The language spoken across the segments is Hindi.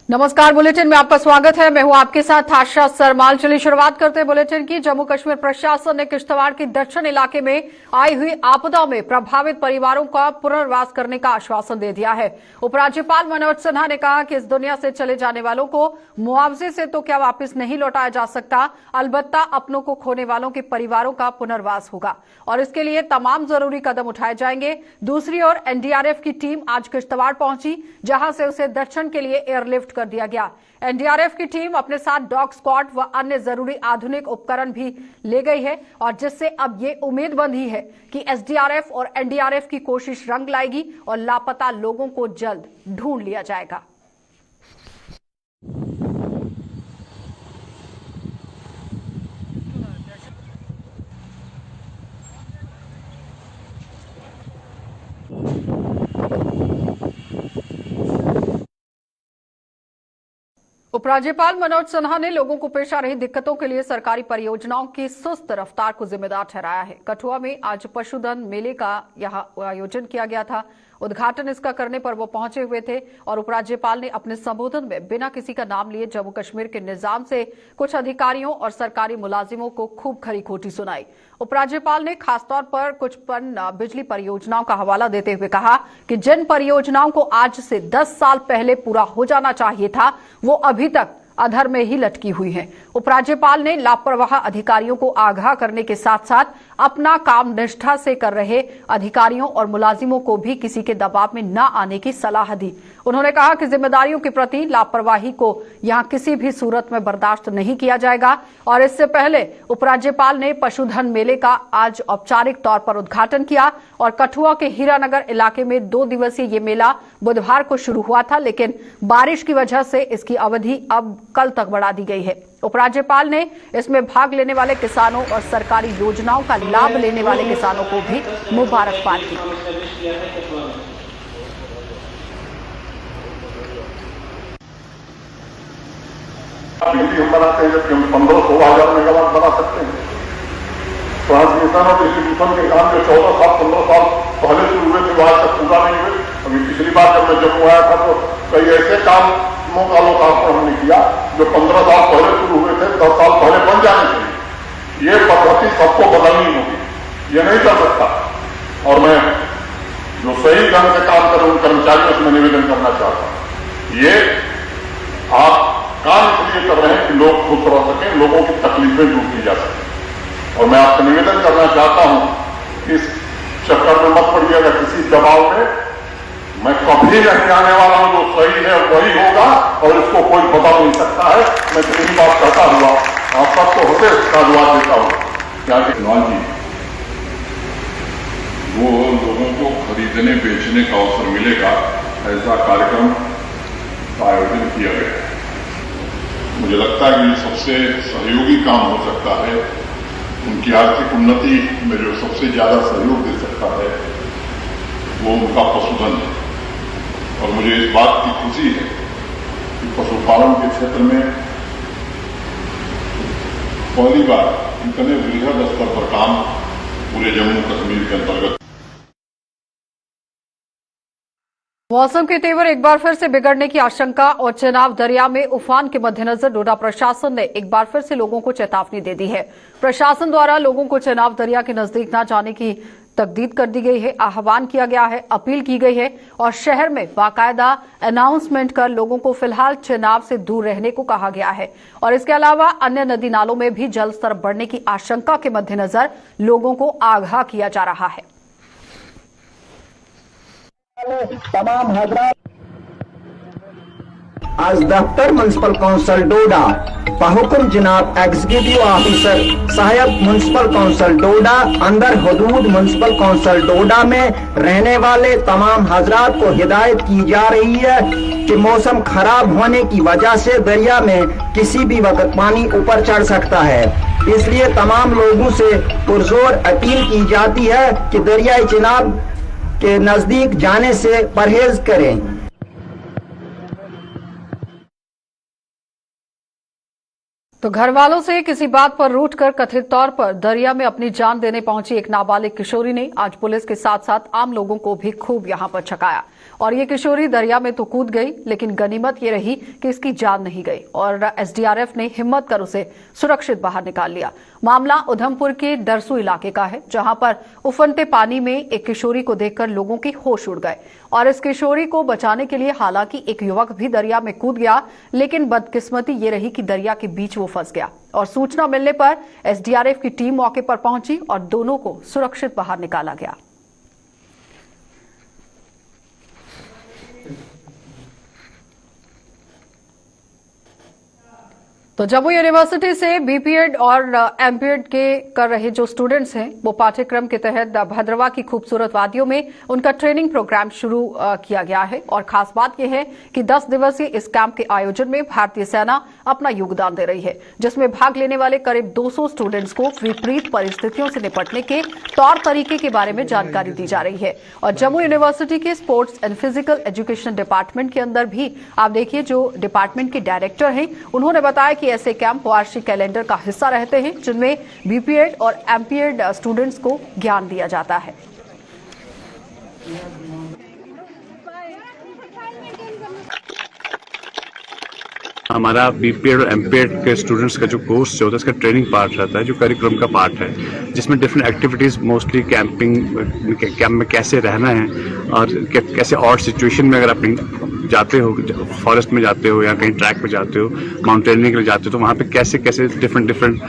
नमस्कार, बुलेटिन में आपका स्वागत है। मैं हूं आपके साथ आशा सरमाल। चलिए शुरुआत करते हैं बुलेटिन की। जम्मू कश्मीर प्रशासन ने किश्तवाड़ के दक्षिण इलाके में आई हुई आपदा में प्रभावित परिवारों का पुनर्वास करने का आश्वासन दे दिया है। उपराज्यपाल मनोज सिन्हा ने कहा कि इस दुनिया से चले जाने वालों को मुआवजे से तो क्या वापस नहीं लौटाया जा सकता, अलबत्ता अपनों को खोने वालों के परिवारों का पुनर्वास होगा और इसके लिए तमाम जरूरी कदम उठाए जाएंगे। दूसरी ओर एनडीआरएफ की टीम आज किश्तवाड़ पहुंची, जहां से उसे दर्शन के लिए एयरलिफ्ट कर दिया गया। एनडीआरएफ की टीम अपने साथ डॉग स्क्वाड व अन्य जरूरी आधुनिक उपकरण भी ले गई है और जिससे अब ये उम्मीद बंधी है कि एसडीआरएफ और एनडीआरएफ की कोशिश रंग लाएगी और लापता लोगों को जल्द ढूंढ लिया जाएगा। उपराज्यपाल मनोज सिन्हा ने लोगों को पेश आ रही दिक्कतों के लिए सरकारी परियोजनाओं की सुस्त रफ्तार को जिम्मेदार ठहराया है। कठुआ में आज पशुधन मेले का यहां आयोजन किया गया था। उद्घाटन इसका करने पर वो पहुंचे हुए थे और उपराज्यपाल ने अपने संबोधन में बिना किसी का नाम लिए जम्मू कश्मीर के निजाम से कुछ अधिकारियों और सरकारी मुलाजिमों को खूब खरी खोटी सुनाई। उपराज्यपाल ने खासतौर पर कुछ बिजली परियोजनाओं का हवाला देते हुए कहा कि जिन परियोजनाओं को आज से 10 साल पहले पूरा हो जाना चाहिए था, वो अभी तक अधर में ही लटकी हुई हैं। उपराज्यपाल ने लापरवाह अधिकारियों को आगाह करने के साथ साथ अपना काम निष्ठा से कर रहे अधिकारियों और मुलाजिमों को भी किसी के दबाव में न आने की सलाह दी। उन्होंने कहा कि जिम्मेदारियों के प्रति लापरवाही को यहां किसी भी सूरत में बर्दाश्त नहीं किया जाएगा। और इससे पहले उपराज्यपाल ने पशुधन मेले का आज औपचारिक तौर पर उद्घाटन किया और कठुआ के हीरानगर इलाके में 2 दिवसीय ये मेला बुधवार को शुरू हुआ था, लेकिन बारिश की वजह से इसकी अवधि अब कल तक बढ़ा दी गई है। उपराज्यपाल ने इसमें भाग लेने वाले किसानों और सरकारी योजनाओं का लाभ लेने वाले किसानों को भी मुबारकबाद दी। बिजली हम बनाते हैं जबकि हम 15-16 हजार मेगावाट बना सकते हैं। ट्रांसमिशन और डिस्ट्रीब्यूशन के काम जो 14 साल 15 साल पहले शुरू हुए थे वो आज तक पूरा नहीं हुए। अभी पिछली बार जब मैं जम्मू आया था तो कई ऐसे कामों का लोकार्पण हमने किया जो 15 साल पहले शुरू हुए थे, 10 साल पहले बन जाने चाहिए। ये पद्धति सबको बदलनी होगी, ये नहीं कर सकता। और मैं जो सही ढंग से काम कर रहे उन कर्मचारियों से मैं निवेदन करना चाहता हूं, ये आप काम इसलिए कर रहे हैं कि लोग खुश रह सकें, लोगों की तकलीफें दूर की जा सकें। और मैं आपसे निवेदन करना चाहता हूं कि इस चक्कर में मत पड़िएगा किसी दबाव में। मैं कभी नहीं आने वाला हूं, जो सही है वही होगा और इसको कोई बदल नहीं सकता है। मैं यही बात करता हुआ आप सबको होते साधुवाद देता हूं। क्या टेक्नोलॉजी वो लोगों को खरीदने बेचने का अवसर मिलेगा, ऐसा कार्यक्रम का आयोजन किया गया है। मुझे लगता है कि सबसे सहयोगी काम हो सकता है, उनकी आर्थिक उन्नति में जो सबसे ज्यादा सहयोग दे सकता है वो उनका पशुधन है। और मुझे इस बात की खुशी है कि पशुपालन के क्षेत्र में पहली बार इतने वृहद स्तर पर काम पूरे जम्मू कश्मीर के अंतर्गत। मौसम के तेवर एक बार फिर से बिगड़ने की आशंका और चेनाब दरिया में उफान के मद्देनजर डोडा प्रशासन ने एक बार फिर से लोगों को चेतावनी दे दी है। प्रशासन द्वारा लोगों को चेनाब दरिया के नजदीक न जाने की तकदीद कर दी गई है, आह्वान किया गया है, अपील की गई है और शहर में बाकायदा अनाउंसमेंट कर लोगों को फिलहाल चेनाब से दूर रहने को कहा गया है। और इसके अलावा अन्य नदी नालों में भी जल स्तर बढ़ने की आशंका के मद्देनजर लोगों को आगाह किया जा रहा है। तमाम हजरात आज दफ्तर म्युनिसिपल काउंसिल डोडा बहुकुम जनाब एग्जीक्यूटिव ऑफिसर सहायक म्युनिसिपल काउंसिल डोडा अंदर हदूद म्युनिसिपल काउंसिल डोडा में रहने वाले तमाम हजरात को हिदायत की जा रही है कि मौसम खराब होने की वजह से दरिया में किसी भी वक्त पानी ऊपर चढ़ सकता है। इसलिए तमाम लोगों से पुरजोर अपील की जाती है कि दरियाई चिनाब के नजदीक जाने से परहेज करें। तो घर वालों से किसी बात पर रूठकर कथित तौर पर दरिया में अपनी जान देने पहुंची एक नाबालिग किशोरी ने आज पुलिस के साथ साथ आम लोगों को भी खूब यहां पर छकाया। और ये किशोरी दरिया में तो कूद गई, लेकिन गनीमत ये रही कि इसकी जान नहीं गई और एसडीआरएफ ने हिम्मत कर उसे सुरक्षित बाहर निकाल लिया। मामला उधमपुर के दरसू इलाके का है, जहां पर उफनते पानी में एक किशोरी को देखकर लोगों की होश उड़ गए और इस किशोरी को बचाने के लिए हालांकि एक युवक भी दरिया में कूद गया, लेकिन बदकिस्मती ये रही कि दरिया के बीच वो फंस गया और सूचना मिलने पर एसडीआरएफ की टीम मौके पर पहुंची और दोनों को सुरक्षित बाहर निकाला गया। तो जम्मू यूनिवर्सिटी से बीपीएड और एमपीएड के कर रहे जो स्टूडेंट्स हैं, वो पाठ्यक्रम के तहत भद्रवा की खूबसूरत वादियों में उनका ट्रेनिंग प्रोग्राम शुरू किया गया है। और खास बात यह है कि 10 दिवसीय इस कैंप के आयोजन में भारतीय सेना अपना योगदान दे रही है, जिसमें भाग लेने वाले करीब 200 स्टूडेंट्स को विपरीत परिस्थितियों से निपटने के तौर तरीके के बारे में जानकारी दी जा रही है। और जम्मू यूनिवर्सिटी के sports and physical education department के अंदर भी आप देखिए, जो डिपार्टमेंट के डायरेक्टर हैं, उन्होंने बताया कि ऐसे कैंप वार्षिक कैलेंडर का हिस्सा रहते हैं, जिनमें बीपीएड और एमपीएड स्टूडेंट्स को ज्ञान दिया जाता है। हमारा बीपीएड और एमपीएड के स्टूडेंट्स का जो कोर्स होता है, इसका ट्रेनिंग पार्ट रहता है, जो करिकुलम का पार्ट है, जिसमें डिफरेंट एक्टिविटीज़, मोस्टली कैंप में कैसे रहना है और कैसे और सिचुएशन में अगर आप जाते हो, फॉरेस्ट में जाते हो या कहीं ट्रैक पे जाते हो, माउंटेनिंग के लिए जाते हो, तो वहाँ पे कैसे कैसे डिफरेंट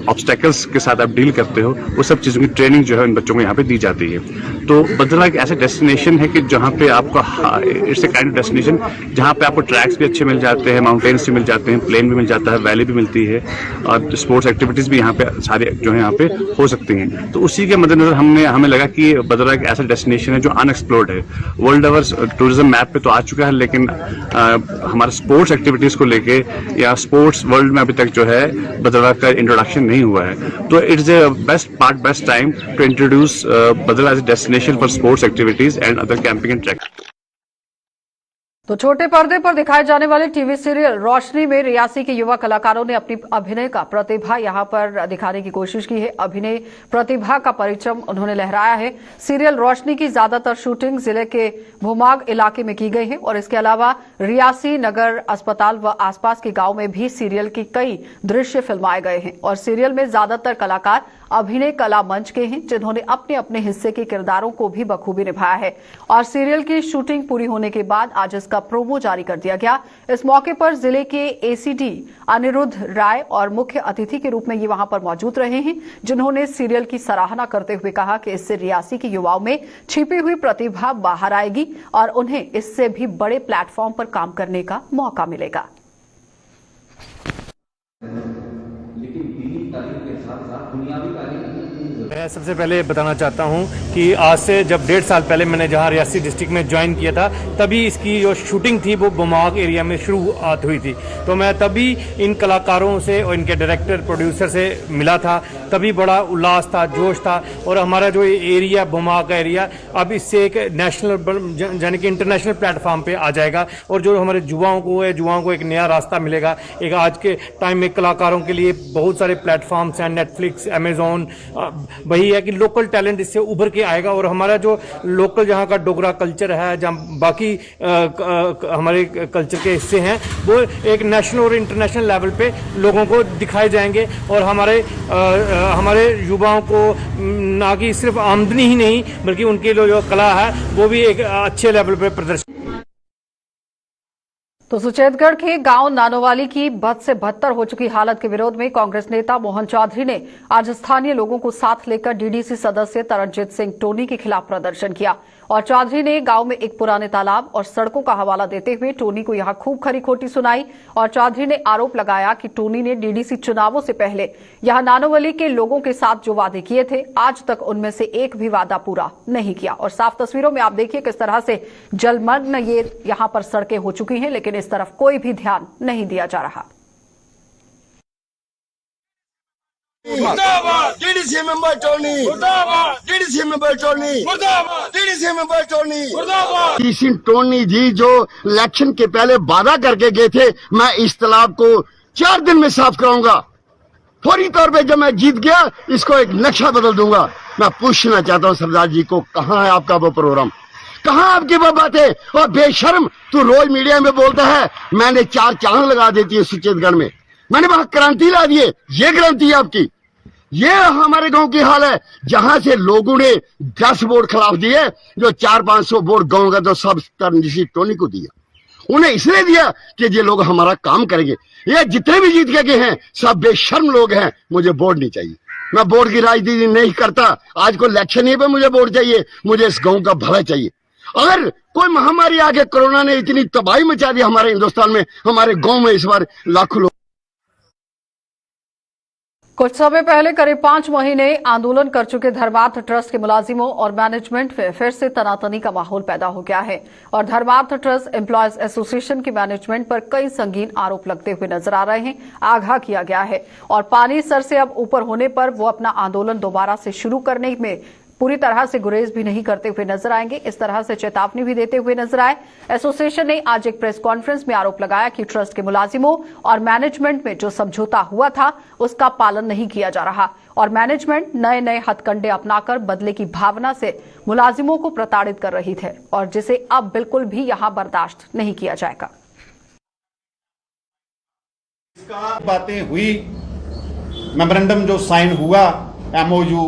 ऑब्स्टेकल्स के साथ आप डील करते हो, वो सब चीज़ों की ट्रेनिंग जो है इन बच्चों को यहाँ पे दी जाती है। तो भद्रवाह एक ऐसा डेस्टिनेशन है कि जहाँ पे आपको it's a kind of destination जहाँ पे आपको ट्रैक्स भी अच्छे मिल जाते हैं, माउंटेन्स भी मिल जाते हैं, प्लेन भी मिल जाता है, वैली भी मिलती है और स्पोर्ट्स एक्टिविटीज़ भी यहाँ पे सारे जो है यहाँ पे हो सकती हैं। तो उसी के मद्देनजर हमें लगा कि भद्रवाह एक ऐसा डेस्टिनेशन है जो अनएक्सप्लोर्ड है। वर्ल्ड ओवर टूरिज्म मैप पे तो आ चुका है, लेकिन हमारे स्पोर्ट्स एक्टिविटीज को लेके या स्पोर्ट्स वर्ल्ड में अभी तक जो है भद्रवाह का इंट्रोडक्शन नहीं हुआ है। तो it's a best time to introduce Bhaderwah as a destination for sports activities and other camping and trekking. तो छोटे पर्दे पर दिखाए जाने वाले टीवी सीरियल रोशनी में रियासी के युवा कलाकारों ने अपनी अभिनय का प्रतिभा यहां पर दिखाने की कोशिश की है। अभिनय प्रतिभा का परचम उन्होंने लहराया है। सीरियल रोशनी की ज्यादातर शूटिंग जिले के भूमाग इलाके में की गई है और इसके अलावा रियासी नगर अस्पताल व आसपास के गांव में भी सीरियल के कई दृश्य फिल्माए गए हैं। और सीरियल में ज्यादातर कलाकार अभिनय कला मंच के हैं, जिन्होंने अपने अपने हिस्से के किरदारों को भी बखूबी निभाया है। और सीरियल की शूटिंग पूरी होने के बाद आज इसका प्रोमो जारी कर दिया गया। इस मौके पर जिले के एसीडी अनिरुद्ध राय और मुख्य अतिथि के रूप में ये वहां पर मौजूद रहे हैं, जिन्होंने सीरियल की सराहना करते हुए कहा कि इससे रियासी के युवाओं में छिपी हुई प्रतिभा बाहर आएगी और उन्हें इससे भी बड़े प्लेटफॉर्म पर काम करने का मौका मिलेगा। मैं सबसे पहले बताना चाहता हूं कि आज से जब 1.5 साल पहले मैंने जहां रियासी डिस्ट्रिक्ट में ज्वाइन किया था, तभी इसकी जो शूटिंग थी वो बुमाग एरिया में शुरुआत हुई थी। तो मैं तभी इन कलाकारों से और इनके डायरेक्टर प्रोड्यूसर से मिला था, तभी बड़ा उल्लास था, जोश था। और हमारा जो एरिया बुमाग का एरिया अब इससे एक नेशनल यानी कि इंटरनेशनल प्लेटफॉर्म पे आ जाएगा और जो हमारे युवाओं को एक नया रास्ता मिलेगा। एक आज के टाइम में कलाकारों के लिए बहुत सारे प्लेटफॉर्म्स हैं, नेटफ्लिक्स, अमेजोन। वही है कि लोकल टैलेंट इससे उभर के आएगा और हमारा जो लोकल जहाँ का डोगरा कल्चर है, जहाँ बाकी हमारे कल्चर के हिस्से हैं, वो एक नेशनल और इंटरनेशनल लेवल पे लोगों को दिखाए जाएंगे। और हमारे युवाओं को ना कि सिर्फ आमदनी ही नहीं, बल्कि उनकी जो कला है वो भी एक अच्छे लेवल पे प्रदर्शित। तो सुचेतगढ़ के गांव नानोवाली की बद से बदतर हो चुकी हालत के विरोध में कांग्रेस नेता मोहन चौधरी ने आज स्थानीय लोगों को साथ लेकर डीडीसी सदस्य तरनजीत सिंह टोनी के खिलाफ प्रदर्शन किया। और चौधरी ने गांव में एक पुराने तालाब और सड़कों का हवाला देते हुए टोनी को यहां खूब खरी खोटी सुनाई। और चौधरी ने आरोप लगाया कि टोनी ने डीडीसी चुनावों से पहले यहां नानोवाली के लोगों के साथ जो वादे किए थे, आज तक उनमें से एक भी वादा पूरा नहीं किया। और साफ तस्वीरों में आप देखिए किस तरह से जलमग्न ये यहां पर सड़कें हो चुकी हैं, लेकिन इस तरफ कोई भी ध्यान नहीं दिया जा रहा। DDC member Tony, DDC member Tony, DDC member Tony, DDC Tony ji जो इलेक्शन के पहले वादा करके गए थे, मैं इस तालाब को 4 दिन में साफ कराऊंगा। फौरी तौर पे जब मैं जीत गया इसको एक नक्शा बदल दूंगा। मैं पूछना चाहता हूं सरदार जी को, कहां है आपका वो प्रोग्राम, कहां आपकी वो बातें। और बेशर्म, तू रोज मीडिया में बोलता है मैंने 4 चांद लगा देती है सुचेतगढ़ में, मैंने वहां क्रांति ला दी है। ये क्रांति है आपकी? ये हमारे गांव की हाल है, जहां से लोगों ने 10 वोट खिलाफ दिए, जो 400-500 वोट गांव का तो सब ऋषि टोनी को दिया। उन्हें इसलिए दिया कि ये लोग हमारा काम करेंगे। ये जितने भी जीत के गए हैं सब बेशर्म लोग हैं। मुझे वोट नहीं चाहिए, मैं वोट की राजनीति नहीं करता। आज को इलेक्शन ही पे मुझे वोट चाहिए, मुझे इस गांव का भला चाहिए। अगर कोई महामारी आके, कोरोना ने इतनी तबाही मचा दी हमारे हिंदुस्तान में, हमारे गांव में इस बार लाखों लोग। कुछ समय पहले करीब 5 महीने आंदोलन कर चुके धर्मार्थ ट्रस्ट के मुलाजिमों और मैनेजमेंट में फिर से तनातनी का माहौल पैदा हो गया है और धर्मार्थ ट्रस्ट एम्प्लॉयज एसोसिएशन की मैनेजमेंट पर कई संगीन आरोप लगते हुए नजर आ रहे हैं। आगाह किया गया है और पानी सर से अब ऊपर होने पर वो अपना आंदोलन दोबारा से शुरू करने में पूरी तरह से गुरेज भी नहीं करते हुए नजर आएंगे। इस तरह से चेतावनी भी देते हुए नजर आए। एसोसिएशन ने आज एक प्रेस कॉन्फ्रेंस में आरोप लगाया कि ट्रस्ट के मुलाजिमों और मैनेजमेंट में जो समझौता हुआ था उसका पालन नहीं किया जा रहा और मैनेजमेंट नए नए हथकंडे अपनाकर बदले की भावना से मुलाजिमों को प्रताड़ित कर रही थे और जिसे अब बिल्कुल भी यहां बर्दाश्त नहीं किया जाएगा। बातें हुई, मेमोरेंडम जो साइन हुआ MOU,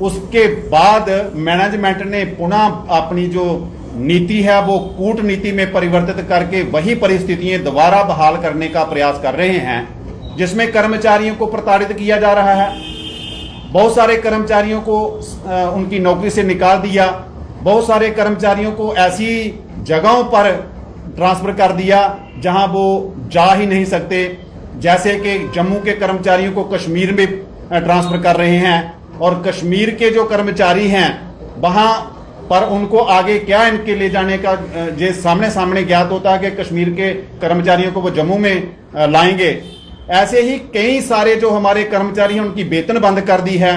उसके बाद मैनेजमेंट ने पुनः अपनी जो नीति है वो कूटनीति में परिवर्तित करके वही परिस्थितियां दोबारा बहाल करने का प्रयास कर रहे हैं, जिसमें कर्मचारियों को प्रताड़ित किया जा रहा है। बहुत सारे कर्मचारियों को उनकी नौकरी से निकाल दिया, बहुत सारे कर्मचारियों को ऐसी जगहों पर ट्रांसफर कर दिया जहां वो जा ही नहीं सकते, जैसे कि जम्मू के कर्मचारियों को कश्मीर में ट्रांसफर कर रहे हैं और कश्मीर के जो कर्मचारी हैं वहां पर उनको आगे क्या इनके ले जाने का जो सामने ज्ञात होता है कि कश्मीर के कर्मचारियों को वो जम्मू में लाएंगे। ऐसे ही कई सारे जो हमारे कर्मचारी हैं उनकी वेतन बंद कर दी है।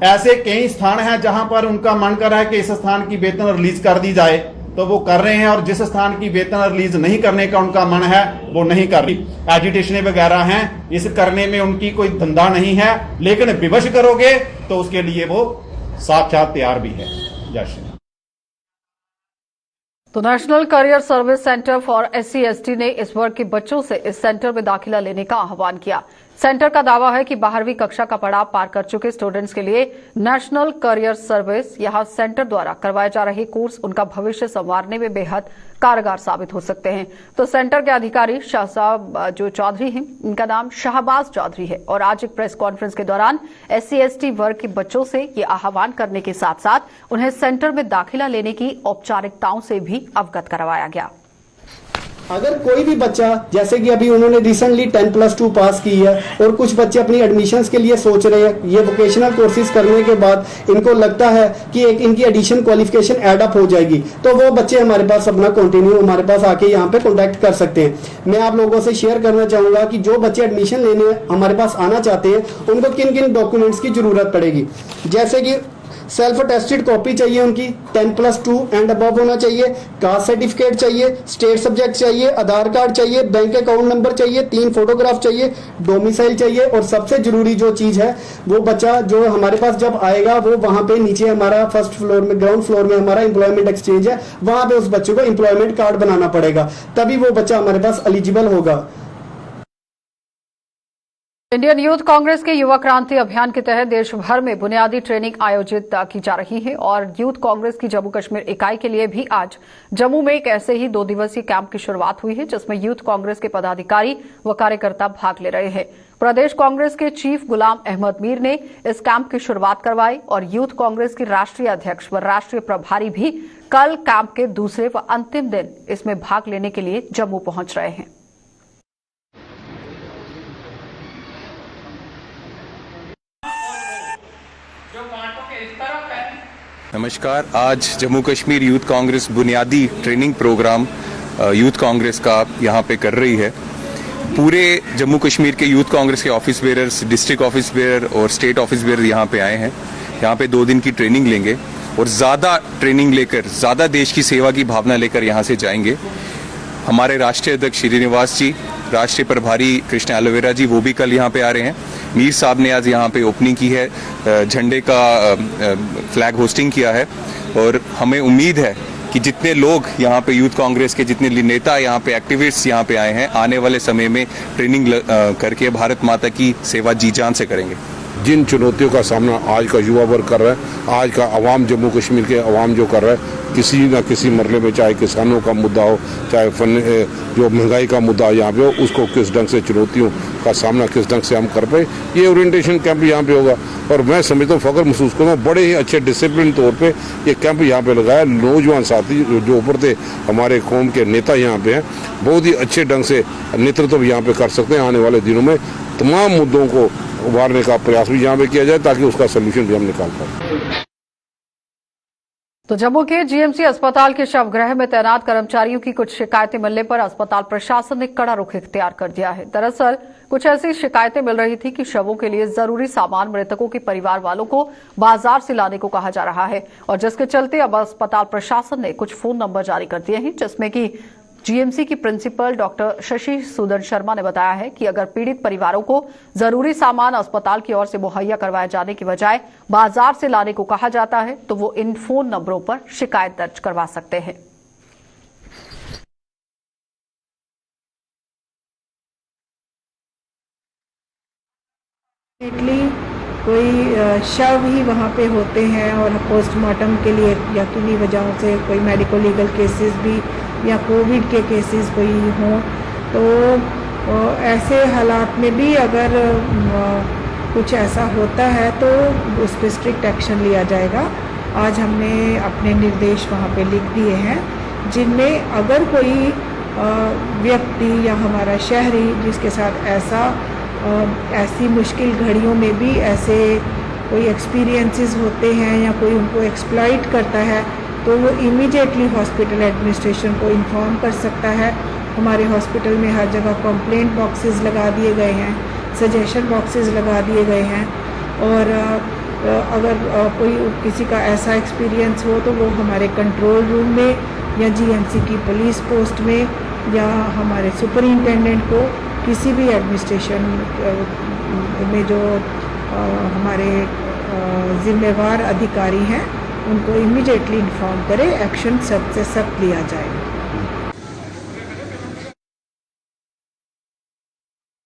ऐसे कई स्थान हैं जहां पर उनका मन कर रहा है कि इस स्थान की वेतन रिलीज कर दी जाए तो वो कर रहे हैं, और जिस स्थान की वेतन रिलीज नहीं करने का उनका मन है वो नहीं कर रही। एजिटेशन वगैरह हैं, इस करने में उनकी कोई धंधा नहीं है, लेकिन विवश करोगे तो उसके लिए वो साक्षात तैयार भी है। जय श्री राम। तो national career service centre for SC/ST ने इस वर्ग के बच्चों से इस सेंटर में दाखिला लेने का आह्वान किया। सेंटर का दावा है कि 12वीं कक्षा का पड़ाव पार कर चुके स्टूडेंट्स के लिए नेशनल करियर सर्विस यहां सेंटर द्वारा करवाए जा रहे कोर्स उनका भविष्य संवारने में बेहद कारगर साबित हो सकते हैं। तो सेंटर के अधिकारी शाहसाब जो चौधरी हैं, इनका नाम शाहबाज चौधरी है और आज एक प्रेस कॉन्फ्रेंस के दौरान SC/ST वर्ग के बच्चों से ये आह्वान करने के साथ साथ उन्हें सेंटर में दाखिला लेने की औपचारिकताओं से भी अवगत करवाया गया। अगर कोई भी बच्चा, जैसे कि अभी उन्होंने रिसेंटली 10+2 पास की है और कुछ बच्चे अपनी एडमिशन्स के लिए सोच रहे हैं, ये वोकेशनल कोर्सेज करने के बाद इनको लगता है कि एक इनकी एडिशन क्वालिफिकेशन एड अप हो जाएगी, तो वो बच्चे हमारे पास अपना कंटिन्यू हमारे पास आके यहाँ पे कॉन्टैक्ट कर सकते हैं। मैं आप लोगों से शेयर करना चाहूंगा कि जो बच्चे एडमिशन लेने हमारे पास आना चाहते हैं उनको किन किन डॉक्यूमेंट्स की जरूरत पड़ेगी। जैसे कि सेल्फ अटेस्टेड कॉपी चाहिए उनकी, 10+2 एंड अबव होना चाहिए, कास्ट सर्टिफिकेट चाहिए, स्टेट सब्जेक्ट चाहिए, आधार कार्ड चाहिए, बैंक अकाउंट नंबर चाहिए, 3 फोटोग्राफ चाहिए, डोमिसाइल चाहिए और सबसे जरूरी जो चीज है वो बच्चा जो हमारे पास जब आएगा वो वहां पे नीचे हमारा फर्स्ट फ्लोर में, ग्राउंड फ्लोर में हमारा एम्प्लॉयमेंट एक्सचेंज है, वहां पे उस बच्चे को एम्प्लॉयमेंट कार्ड बनाना पड़ेगा, तभी वो बच्चा हमारे पास एलिजिबल होगा। इंडियन यूथ कांग्रेस के युवा क्रांति अभियान के तहत देश भर में बुनियादी ट्रेनिंग आयोजित की जा रही है और यूथ कांग्रेस की जम्मू कश्मीर इकाई के लिए भी आज जम्मू में एक ऐसे ही 2 दिवसीय कैंप की शुरुआत हुई है जिसमें यूथ कांग्रेस के पदाधिकारी व कार्यकर्ता भाग ले रहे हैं। प्रदेश कांग्रेस के चीफ गुलाम अहमद मीर ने इस कैंप की शुरुआत करवाई और यूथ कांग्रेस की राष्ट्रीय अध्यक्ष व राष्ट्रीय प्रभारी भी कल कैंप के दूसरे व अंतिम दिन इसमें भाग लेने के लिए जम्मू पहुंच रहे हैं। नमस्कार। आज जम्मू कश्मीर यूथ कांग्रेस बुनियादी ट्रेनिंग प्रोग्राम यूथ कांग्रेस का यहाँ पे कर रही है। पूरे जम्मू कश्मीर के यूथ कांग्रेस के office bearers, district office bear और स्टेट ऑफिस बेयर यहाँ पे आए हैं। यहाँ पे 2 दिन की ट्रेनिंग लेंगे और ज़्यादा ट्रेनिंग लेकर, ज़्यादा देश की सेवा की भावना लेकर यहाँ से जाएंगे। हमारे राष्ट्रीय अध्यक्ष श्रीनिवास जी, राष्ट्रीय प्रभारी कृष्ण एलोवेरा जी, वो भी कल यहाँ पे आ रहे हैं। मीर साहब ने आज यहाँ पे ओपनिंग की है, झंडे का फ्लैग होस्टिंग किया है और हमें उम्मीद है कि जितने लोग यहाँ पे यूथ कांग्रेस के जितने नेता यहाँ पे एक्टिविस्ट्स यहाँ पे आए हैं, आने वाले समय में ट्रेनिंग करके भारत माता की सेवा जी जान से करेंगे। जिन चुनौतियों का सामना आज का युवा वर्ग कर रहा है, आज का अवाम, जम्मू कश्मीर के अवाम जो कर रहा है, किसी न किसी मरले में, चाहे किसानों का मुद्दा हो, चाहे जो महंगाई का मुद्दा यहाँ पे हो, उसको किस ढंग से चुनौतियों का सामना किस ढंग से हम कर पाए, ये ओरिएंटेशन कैंप यहाँ पे होगा। और मैं समझता हूँ, फख्र महसूस करूँ, बड़े ही अच्छे डिसिप्लिन तौर पे ये कैंप यहाँ पे लगाया। नौजवान साथी जो ऊपर थे, हमारे कौम के नेता यहाँ पे हैं, बहुत ही अच्छे ढंग से नेतृत्व यहाँ पे कर सकते हैं। आने वाले दिनों में तमाम मुद्दों को उभारने का प्रयास भी यहाँ पे किया जाए ताकि उसका सोल्यूशन भी हम निकाल पाए। तो जम्मू के जीएमसी अस्पताल के शवगृह में तैनात कर्मचारियों की कुछ शिकायतें मिलने पर अस्पताल प्रशासन ने कड़ा रुख इख्तियार कर दिया है। दरअसल कुछ ऐसी शिकायतें मिल रही थी कि शवों के लिए जरूरी सामान मृतकों के परिवार वालों को बाजार से लाने को कहा जा रहा है, और जिसके चलते अब अस्पताल प्रशासन ने कुछ फोन नंबर जारी कर दिए हैं, जिसमें कि जीएमसी की प्रिंसिपल डॉक्टर शशि सूदन शर्मा ने बताया है कि अगर पीड़ित परिवारों को जरूरी सामान अस्पताल की ओर से मुहैया करवाए जाने की बजाय बाजार से लाने को कहा जाता है तो वो इन फोन नंबरों पर शिकायत दर्ज करवा सकते हैं। कोई शव ही वहाँ पे होते हैं और पोस्टमार्टम के लिए या किन्हीं वजहों से कोई मेडिको लीगल केसेस भी या कोविड के केसेस कोई हों, तो ऐसे हालात में भी अगर कुछ ऐसा होता है तो उस पर स्ट्रिक्ट एक्शन लिया जाएगा। आज हमने अपने निर्देश वहाँ पे लिख दिए हैं, जिनमें अगर कोई व्यक्ति या हमारा शहरी जिसके साथ ऐसी मुश्किल घड़ियों में भी ऐसे कोई एक्सपीरियंसेस होते हैं या कोई उनको एक्सप्लॉइट करता है, तो वो इमीडिएटली हॉस्पिटल एडमिनिस्ट्रेशन को इन्फॉर्म कर सकता है। हमारे हॉस्पिटल में हर जगह कंप्लेंट बॉक्सेस लगा दिए गए हैं, सजेशन बॉक्सेस लगा दिए गए हैं, और अगर कोई किसी का ऐसा एक्सपीरियंस हो तो वो हमारे कंट्रोल रूम में या जीएमसी की पुलिस पोस्ट में या हमारे सुपरिंटेंडेंट को, किसी भी एडमिनिस्ट्रेशन में जो हमारे जिम्मेवार अधिकारी हैं उनको इमीडिएटली इन्फॉर्म करें, एक्शन सख्त से सख्त लिया जाए।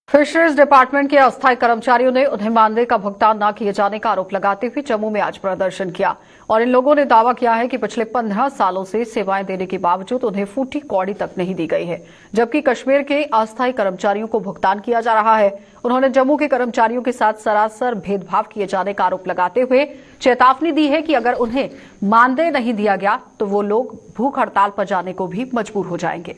फिशरीज डिपार्टमेंट के अस्थायी कर्मचारियों ने उन्हें मानदेय का भुगतान न किए जाने का आरोप लगाते हुए जम्मू में आज प्रदर्शन किया, और इन लोगों ने दावा किया है कि पिछले 15 सालों से सेवाएं देने के बावजूद उन्हें फूटी कौड़ी तक नहीं दी गई है, जबकि कश्मीर के अस्थायी कर्मचारियों को भुगतान किया जा रहा है। उन्होंने जम्मू के कर्मचारियों के साथ सरासर भेदभाव किए जाने का आरोप लगाते हुए चेतावनी दी है कि अगर उन्हें मानदेय नहीं दिया गया तो वो लोग भूख हड़ताल पर जाने को भी मजबूर हो जाएंगे।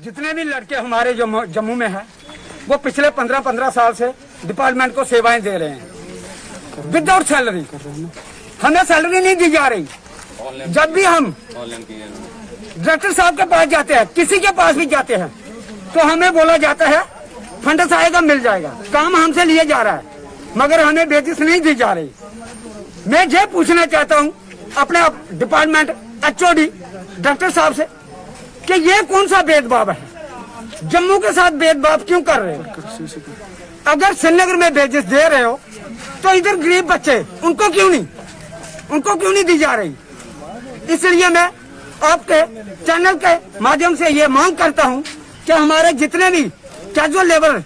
जितने भी लड़के हमारे जम्मू में हैं, वो पिछले 15 साल से डिपार्टमेंट को सेवाएं दे रहे हैं विदाउट सैलरी। हमें सैलरी नहीं दी जा रही। जब भी हम डायरेक्टर साहब के पास जाते हैं, किसी के पास भी जाते हैं, तो हमें बोला जाता है फंड्स आएगा, मिल जाएगा, काम हमसे लिए जा रहा है, मगर हमें बेसिस नहीं दी जा रही। मैं ये पूछना चाहता हूँ अपने डिपार्टमेंट एचओडी डायरेक्टर साहब से कि ये कौन सा भेदभाव है, जम्मू के साथ भेदभाव क्यों कर रहे हो? अगर श्रीनगर में बेसिस दे रहे हो तो इधर गरीब बच्चे उनको क्यों नहीं दी जा रही? इसलिए मैं आपके चैनल के माध्यम से ये मांग करता हूं कि हमारे जितने भी कैजुअल लेबर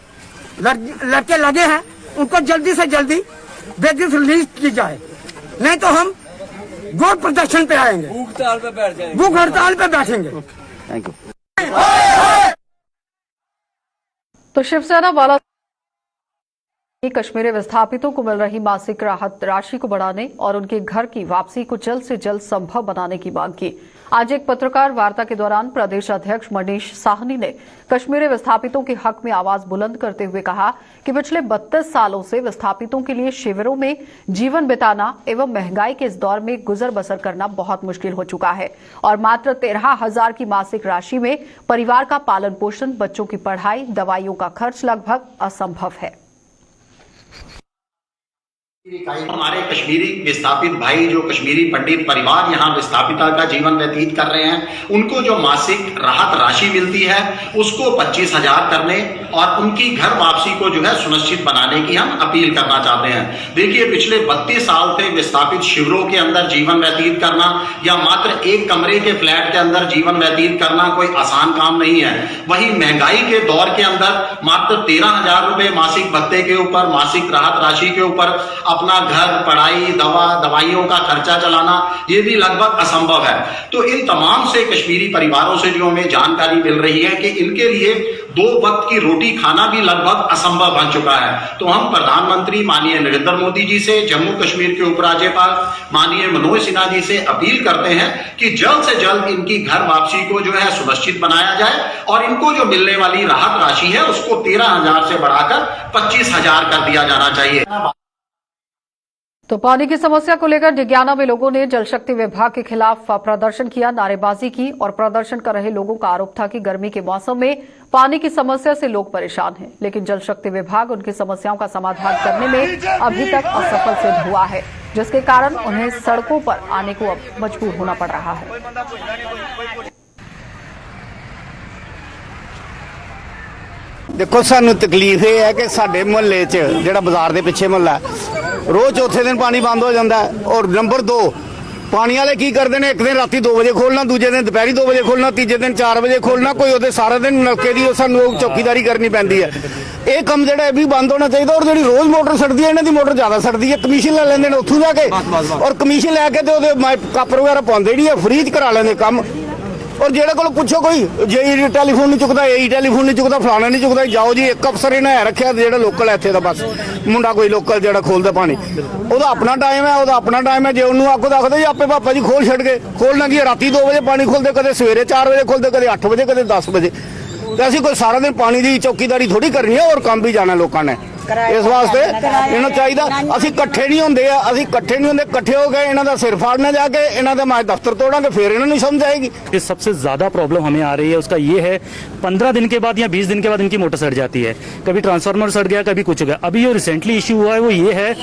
लड़के लगे हैं उनको जल्दी से जल्दी बेसिस रिलीज की जाए, नहीं तो हम गोर प्रदर्शन पे आएंगे, भूख हड़ताल पे बैठेंगे। Thank you. तो शिवसेना वाला कश्मीरी विस्थापितों को मिल रही मासिक राहत राशि को बढ़ाने और उनके घर की वापसी को जल्द से जल्द संभव बनाने की मांग की। आज एक पत्रकार वार्ता के दौरान प्रदेश अध्यक्ष मनीष साहनी ने कश्मीरी विस्थापितों के हक में आवाज बुलंद करते हुए कहा कि पिछले 32 सालों से विस्थापितों के लिए शिविरों में जीवन बिताना एवं महंगाई के इस दौर में गुजर बसर करना बहुत मुश्किल हो चुका है, और मात्र 13,000 की मासिक राशि में परिवार का पालन पोषण, बच्चों की पढ़ाई, दवाइयों का खर्च लगभग असंभव है। हमारे कश्मीरी विस्थापित भाई जो कश्मीरी पंडित परिवार यहाँ विस्थापिता का जीवन व्यतीत कर रहे हैं, उनको जो मासिक राहत राशि मिलती है उसको 25,000 करने और उनकी घर वापसी को जो है सुनिश्चित बनाने की हम अपील करना चाहते हैं। देखिए, पिछले 32 साल से विस्थापित शिविरों के अंदर जीवन व्यतीत करना या मात्र एक कमरे के फ्लैट के अंदर जीवन व्यतीत करना कोई आसान काम नहीं है। वही महंगाई के दौर के अंदर मात्र 13,000 रुपए मासिक भत्ते के ऊपर, मासिक राहत राशि के ऊपर अपना घर, पढ़ाई, दवाइयों का खर्चा चलाना, ये भी लगभग असंभव है। तो इन तमाम से कश्मीरी परिवारों से जो हमें जानकारी मिल रही है कि इनके लिए 2 वक्त की रोटी खाना भी लगभग असंभव बन चुका है। तो हम प्रधानमंत्री माननीय नरेंद्र मोदी जी से, जम्मू कश्मीर के उपराज्यपाल माननीय मनोज सिन्हा जी से अपील करते हैं कि जल्द से जल्द इनकी घर वापसी को जो है सुनिश्चित बनाया जाए और इनको जो मिलने वाली राहत राशि है उसको 13,000 से बढ़ाकर 25,000 कर दिया जाना चाहिए। तो पानी की समस्या को लेकर डिग्याना में लोगों ने जल शक्ति विभाग के खिलाफ प्रदर्शन किया, नारेबाजी की और प्रदर्शन कर रहे लोगों का आरोप था कि गर्मी के मौसम में पानी की समस्या से लोग परेशान हैं, लेकिन जल शक्ति विभाग उनकी समस्याओं का समाधान करने में अभी तक असफल सिद्ध हुआ है, जिसके कारण उन्हें सड़कों पर आने को अब मजबूर होना पड़ रहा है। देखो, सानू तकलीफ ये है कि साडे मुहल्ले च जिहड़ा बाजार दे पिछे मुहल्ला रोज चौथे दिन पानी बंद हो जाता है। और नंबर 2, पानी वाले की करते हैं, एक दिन राती 2 बजे खोलना, दूजे दिन दोपहरी 2 बजे खोलना, तीजे दिन 4 बजे खोलना। कोई उहदे सारा दिन नलके दी सानू चौकीदारी करनी पैंदी है। ये काम जिहड़ा ये भी बंद होना चाहिए। और जिहड़ी रोज मोटर सड़दी है, इन्हां दी मोटर ज्यादा सड़दी है, कमीशन ले लेंदे ने उत्थों जाके और कमीशन लैके ते उहदे कप वगैरह पाउंदे नहीं है, फ्री च करा लेंदे काम। और जेड़े को पूछो कोई जे टैलीफोन नहीं चुकता, यही टैलीफोन नहीं चुकता, फलाना नहीं चुकता, जाओ जी एक अफसर इन्हें है रखा जेड़ा लोकल है इत्थे दा, बस मुंडा कोई लोकल जेड़ा खोलदा पानी, ओदा अपना टाइम है, ओदा अपना टाइम है। जे उन्होंने आखो आखदे जी आपे पापा जी खोल छड़ गए, खोलना की राती 2 बजे पानी खोलते, कदे सवेरे 4 बजे खोलते, कदे 8 बजे, कदे 10 बजे। तो असीं कोई सारा दिन पानी की चौकीदारी थोड़ी करनी है और काम भी जाना लोगों ने। इस वास्ते इन्होंने चाहिए असीं कट्ठे नहीं होंदे, असीं कट्ठे नहीं होंदे, कट्ठे हो गए इन्हां दा सिर फाड़ने जाके इन्हां दा मैं दफ्तर तोड़ांगे, फिर इन्होंने नहीं समझ आएगी। सबसे ज्यादा प्रॉब्लम हमें आ रही है उसका ये है, 15 दिन के बाद या 20 दिन के बाद इनकी मोटर सड़ जाती है, कभी ट्रांसफार्मर सड़ गया, कभी कुछ हो गया। अभी जो रिसेंटली इश्यू हुआ है वो ये है,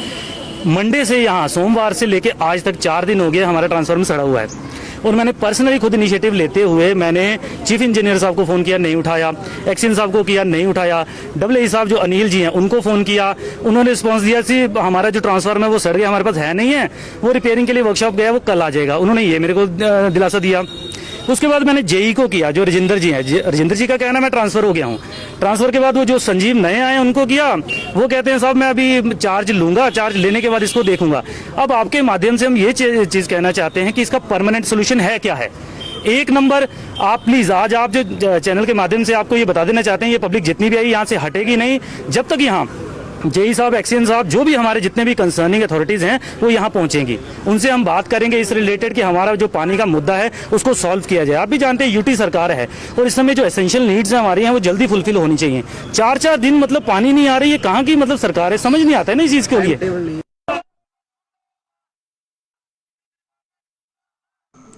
मंडे से यहाँ सोमवार से लेके आज तक 4 दिन हो गए हमारा ट्रांसफार्मर सड़ा हुआ है। और मैंने पर्सनली खुद इनिशिएटिव लेते हुए मैंने चीफ इंजीनियर साहब को फोन किया, नहीं उठाया, एक्शन साहब को किया, नहीं उठाया, डब्ल्यू साहब जो अनिल जी हैं उनको फोन किया, उन्होंने रिस्पांस दिया कि हमारा जो ट्रांसफार्मर है वो सड़ गया, हमारे पास है नहीं है, वो रिपेयरिंग के लिए वर्कशॉप गया, वो कल आ जाएगा। उन्होंने ये मेरे को दिलासा दिया। उसके बाद मैंने जेई को किया, जो राजेंद्र जी हैं, राजेंद्र जी का कहना मैं ट्रांसफर हो गया हूँ। ट्रांसफर के बाद वो जो संजीव नए आए उनको किया, वो कहते हैं साहब मैं अभी चार्ज लूंगा, चार्ज लेने के बाद इसको देखूंगा। अब आपके माध्यम से हम ये चीज कहना चाहते हैं कि इसका परमानेंट सोल्यूशन है क्या है। एक नंबर, आप प्लीज आज आप जो चैनल के माध्यम से आपको ये बता देना चाहते हैं, ये पब्लिक जितनी भी आई यहाँ से हटेगी नहीं जब तक यहाँ जेई साहब, एक्शन साहब, जो भी हमारे जितने भी कंसर्निंग अथॉरिटीज हैं वो यहाँ पहुंचेंगी, उनसे हम बात करेंगे इस रिलेटेड कि हमारा जो पानी का मुद्दा है उसको सॉल्व किया जाए। आप भी जानते हैं यूटी सरकार है और इस समय जो एसेंशियल नीड्स हैं हमारी हैं वो जल्दी फुलफिल होनी चाहिए। 4-4 दिन मतलब पानी नहीं आ रही है, कहाँ की मतलब सरकार है, समझ नहीं आता है ना इस चीज के लिए।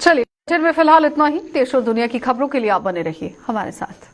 चलिए में फिलहाल इतना ही। देश और दुनिया की खबरों के लिए आप बने रहिए हमारे साथ।